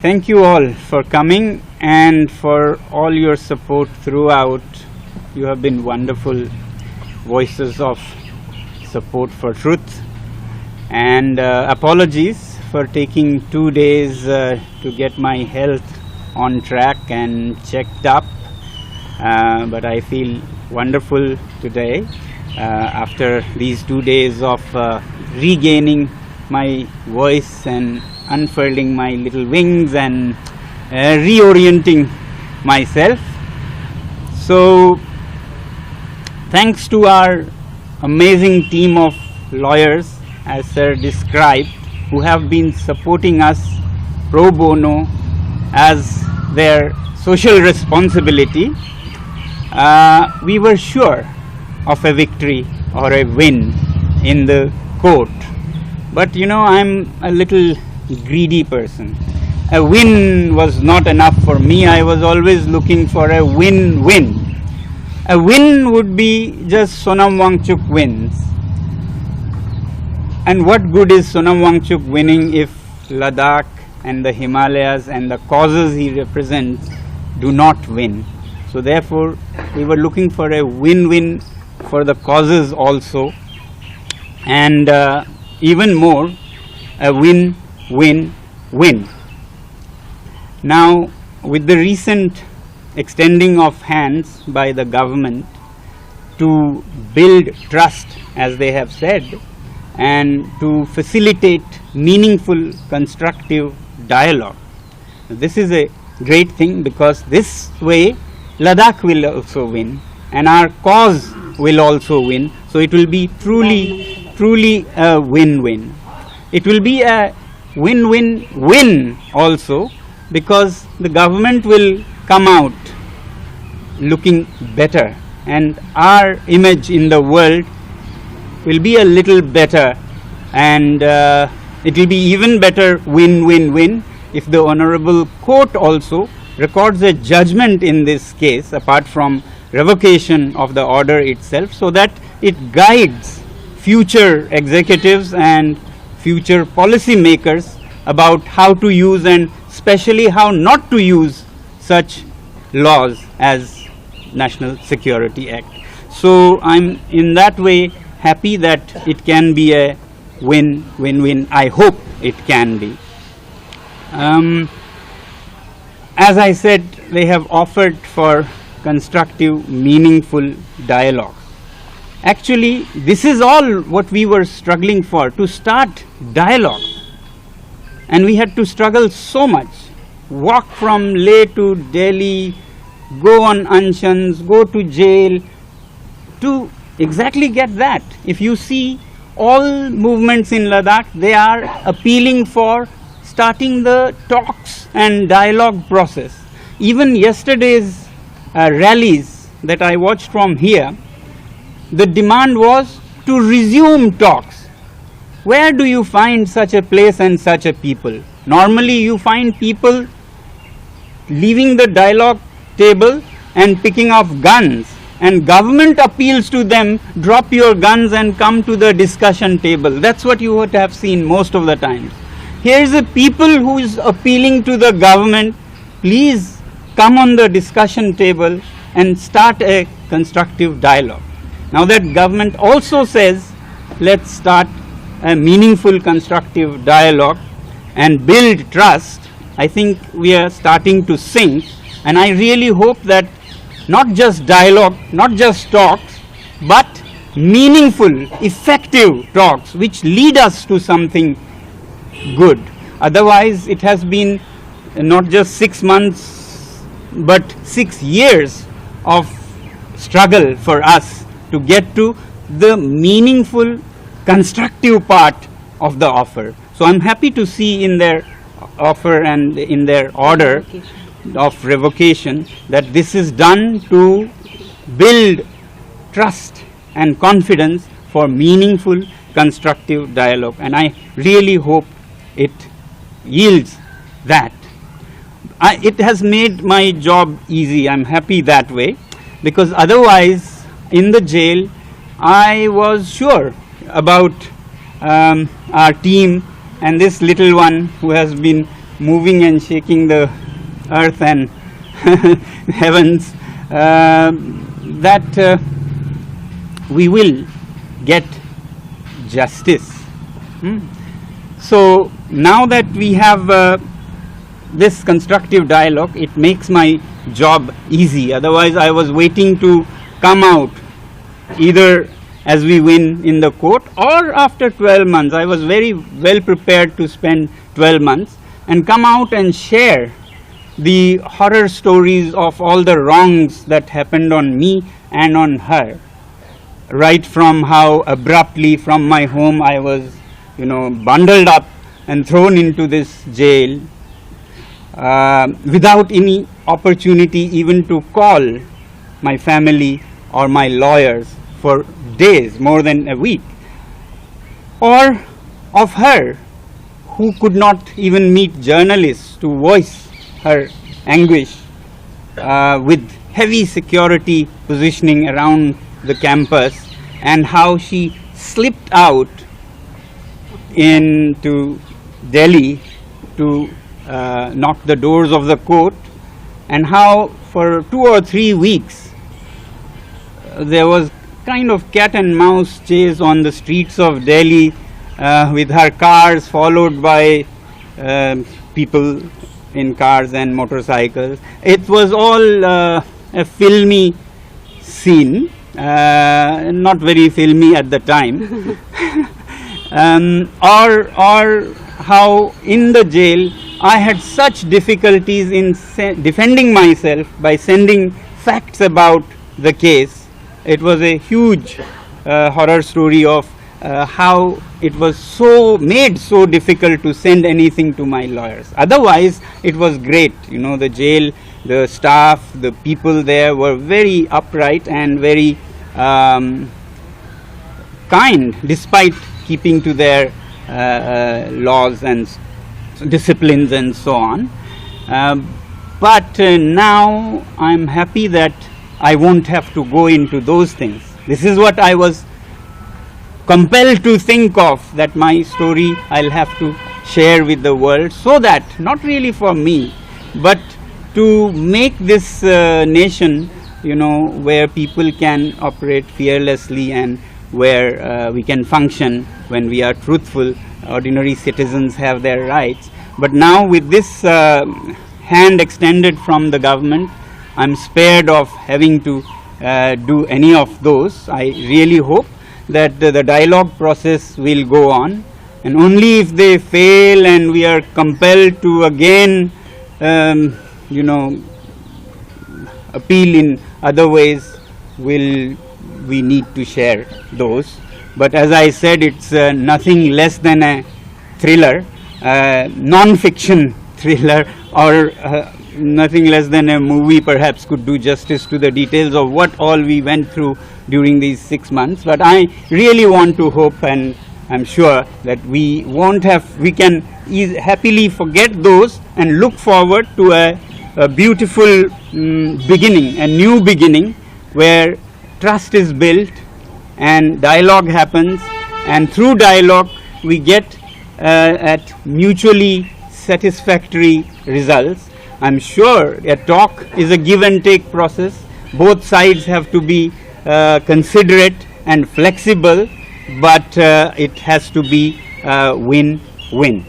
thank you all for coming and for all your support throughout. You have been wonderful voices of support for truth. And apologies for taking 2 days to get my health on track and checked up. But I feel wonderful today after these 2 days of regaining my voice and unfurling my little wings and reorienting myself. So thanks to our amazing team of lawyers, as Sir described, who have been supporting us pro bono as their social responsibility, we were sure of a victory or a win in the court. But you know, I'm a little greedy person. A win was not enough for me. I was always looking for a win-win. A win would be just Sonam Wangchuk wins. And what good is Sonam Wangchuk winning if Ladakh and the Himalayas and the causes he represents do not win? So therefore, we were looking for a win-win for the causes also, and even more, a win-win-win. Now, with the recent extending of hands by the government to build trust, as they have said, and to facilitate meaningful, constructive dialogue. This is a great thing, because this way Ladakh will also win and our cause will also win. So it will be truly a win-win. It will be a win-win-win also, because the government will come out looking better and our image in the world will be a little better, and it will be even better win-win-win if the Honorable Court also records a judgment in this case, apart from revocation of the order itself, so that it guides future executives and future policy makers about how to use, and especially how not to use, such laws as National Security Act. So I'm in that way happy that it can be a win-win-win. I hope it can be. As I said, they have offered for constructive, meaningful dialogue. Actually, this is all what we were struggling for, to start dialogue. And we had to struggle so much. Walk from Leh to Delhi, go on unshans, go to jail, to exactly get that. If you see all movements in Ladakh, they are appealing for starting the talks and dialogue process. Even yesterday's rallies that I watched from here, the demand was to resume talks. Where do you find such a place and such a people? Normally you find people leaving the dialogue table and picking up guns, and government appeals to them, drop your guns and come to the discussion table. That's what you would have seen most of the times. Here is a people who is appealing to the government, please come on the discussion table and start a constructive dialogue. Now that government also says, let's start a meaningful constructive dialogue and build trust, I think we are starting to sink. And I really hope that not just dialogue, not just talks, but meaningful, effective talks which lead us to something good. Otherwise, it has been not just 6 months, but 6 years of struggle for us to get to the meaningful, constructive part of the offer. So I'm happy to see in their offer and in their order of revocation that this is done to build trust and confidence for meaningful, constructive dialogue. And I really hope it yields that. It has made my job easy. I'm happy that way, because otherwise in the jail I was sure about our team and this little one who has been moving and shaking the earth and heavens, that we will get justice. So now that we have this constructive dialogue, it makes my job easy. Otherwise, I was waiting to come out either as we win in the court or after 12 months. I was very well prepared to spend 12 months and come out and share the horror stories of all the wrongs that happened on me and on her. Right from how abruptly from my home I was, bundled up and thrown into this jail without any opportunity even to call my family or my lawyers for days, more than a week. Or of her, who could not even meet journalists to voice her anguish with heavy security positioning around the campus, and how she slipped out into Delhi to knock the doors of the court, and how for 2 or 3 weeks there was kind of cat and mouse chase on the streets of Delhi with her cars followed by people in cars and motorcycles. It was all a filmy scene, not very filmy at the time. Or how in the jail I had such difficulties in defending myself by sending facts about the case. It was a huge horror story of how it was made so difficult to send anything to my lawyers. Otherwise, it was great. The jail, the staff, the people there were very upright and very kind, despite keeping to their laws and disciplines and so on. But now I'm happy that I won't have to go into those things. This is what I was compelled to think of, that my story I'll have to share with the world, so that, not really for me, but to make this nation, where people can operate fearlessly and where we can function when we are truthful. Ordinary citizens have their rights. But now with this hand extended from the government, I'm spared of having to do any of those. I really hope that the dialogue process will go on, and only if they fail and we are compelled to again appeal in other ways, will we need to share those. But as I said, it's nothing less than a thriller, non-fiction thriller, or nothing less than a movie perhaps could do justice to the details of what all we went through during these 6 months. But I really want to hope, and I'm sure that we can happily forget those and look forward to a beautiful beginning, a new beginning, where trust is built and dialogue happens, and through dialogue we get at mutually satisfactory results. I'm sure a talk is a give and take process. Both sides have to be considerate and flexible, but it has to be win-win.